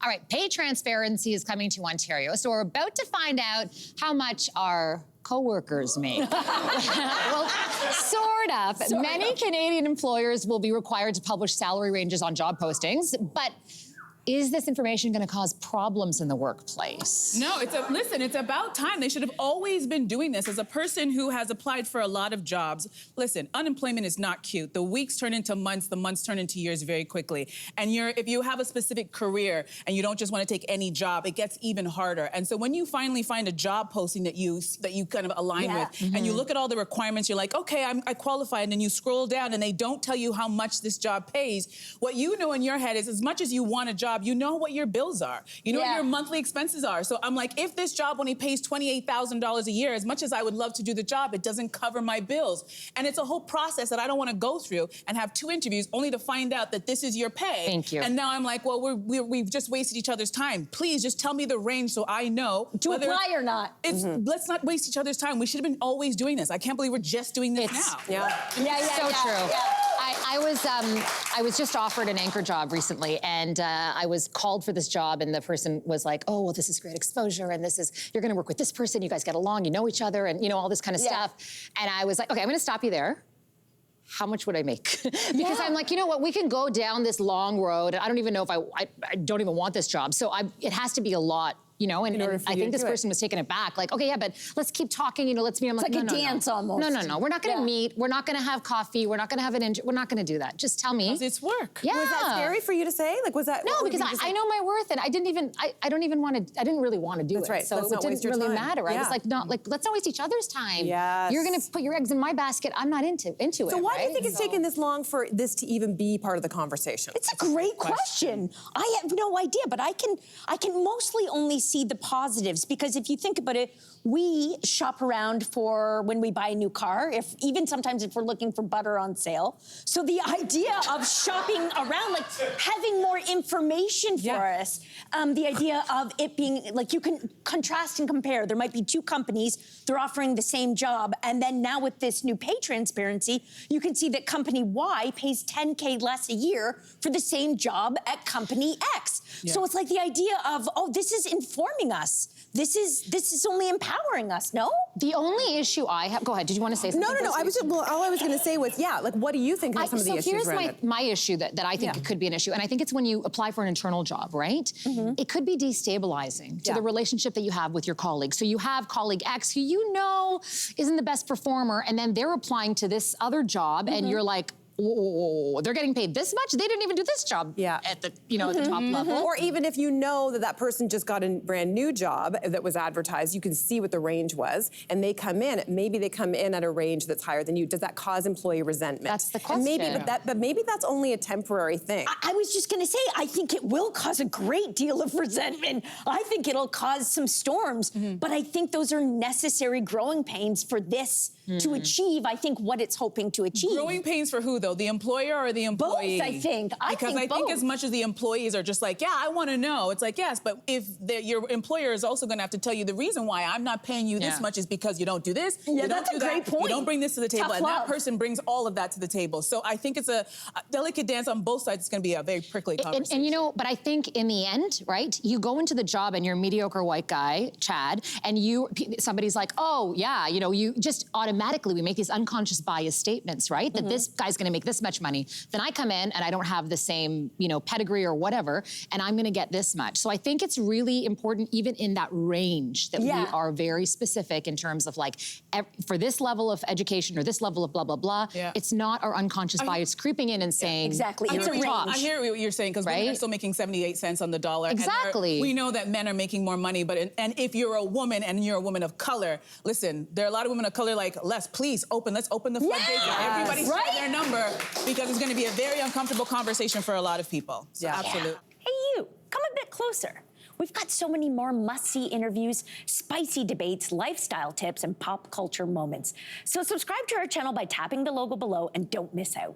All right, pay transparency is coming to Ontario. So we're about to find out how much our co-workers make. Well, sort of. Many Canadian employers will be required to publish salary ranges on job postings, but is this information going to cause problems in the workplace? No, listen, it's about time. They should have always been doing this. As a person who has applied for a lot of jobs, listen, unemployment is not cute. The weeks turn into months, the months turn into years very quickly. And if you have a specific career and you don't just want to take any job, it gets even harder. And so when you finally find a job posting that you kind of align with, and you look at all the requirements, you're like, okay, I qualify, and then you scroll down and they don't tell you how much this job pays. What you know in your head is, as much as you want a job, you know what your bills are. You know what your monthly expenses are. So I'm like, if this job only pays $28,000 a year, as much as I would love to do the job, it doesn't cover my bills. And it's a whole process that I don't want to go through and have 2 interviews only to find out that this is your pay. Thank you. And now I'm like, well, we've just wasted each other's time. Please just tell me the range so I know to apply or not. Let's not waste each other's time. We should have been always doing this. I can't believe we're just doing this now. So true. I was just offered an anchor job recently, and I was called for this job, and the person was like, oh, well, this is great exposure, and you're gonna work with this person, you guys get along, you know each other, and all this kind of stuff. And I was like, okay, I'm gonna stop you there. How much would I make? Because I'm like, you know what, we can go down this long road, and I don't even know if I don't even want this job. So it has to be a lot. And I think this person was taken aback, like, okay, yeah, but let's keep talking, let's meet. I'm like, it's like a dance almost. No, we're not gonna meet, we're not gonna have coffee, we're not gonna have we're not gonna do that. Just tell me. Because it's work. Yeah. Was that scary for you to say? Like, was that? No, because I know my worth, and I didn't really want to do That's it. right. So it didn't really matter. I was like, no, let's not waste each other's time. Yes. You're gonna put your eggs in my basket, I'm not into it. So why do you think it's taken this long for this to even be part of the conversation? It's a great question. I have no idea, but I can mostly only see the positives, because if you think about it, we shop around for when we buy a new car, even sometimes if we're looking for butter on sale. So the idea of shopping around, like having more information for us, the idea of it being, like, you can contrast and compare. There might be 2 companies, they're offering the same job, and then now with this new pay transparency, you can see that company Y pays $10K less a year for the same job at company X. So it's like the idea of, oh, this is informing us. This is only empowering us, no? The only issue I have, go ahead, did you want to say something? No, all I was gonna say was, like, what do you think are some of the issues? So here's my issue that I think could be an issue, and I think it's when you apply for an internal job, right? It could be destabilizing to the relationship that you have with your colleagues. So you have colleague X who isn't the best performer, and then they're applying to this other job, and you're like, whoa, they're getting paid this much? They didn't even do this job at the, at the top level. Or even if you know that person just got a brand new job that was advertised, you can see what the range was, and they come in, maybe they come in at a range that's higher than you. Does that cause employee resentment? That's the question. But maybe that's only a temporary thing. I was just gonna say, I think it will cause a great deal of resentment. I think it'll cause some storms, but I think those are necessary growing pains for this to achieve, I think, what it's hoping to achieve. Growing pains for who, though? The employer or the employee? Both, I think. Because I think as much as the employees are just like, yeah, I want to know. It's like, yes, but if your employer is also going to have to tell you the reason why I'm not paying you this much is because you don't do this, you don't do that, you don't bring this to the table, and that person brings all of that to the table. So I think it's a delicate dance on both sides. It's going to be a very prickly conversation. And but I think in the end, right, you go into the job and you're a mediocre white guy, Chad, and somebody's like, oh, yeah, you just automatically, we make these unconscious bias statements, right? That this guy's going to make this much money. Then I come in and I don't have the same, pedigree or whatever, and I'm going to get this much. So I think it's really important, even in that range, that we are very specific in terms of, like, for this level of education or this level of blah, blah, blah, it's not our unconscious bias creeping in and saying, exactly. It's a range. I hear what you're saying, because women are still making 78 cents on the dollar. Exactly. And we know that men are making more money, and if you're a woman and you're a woman of color, listen, there are a lot of women of color like, let's open the floodgates and everybody share their number, because it's going to be a very uncomfortable conversation for a lot of people. So absolutely. Hey, you, come a bit closer. We've got so many more must-see interviews, spicy debates, lifestyle tips, and pop culture moments. So subscribe to our channel by tapping the logo below and don't miss out.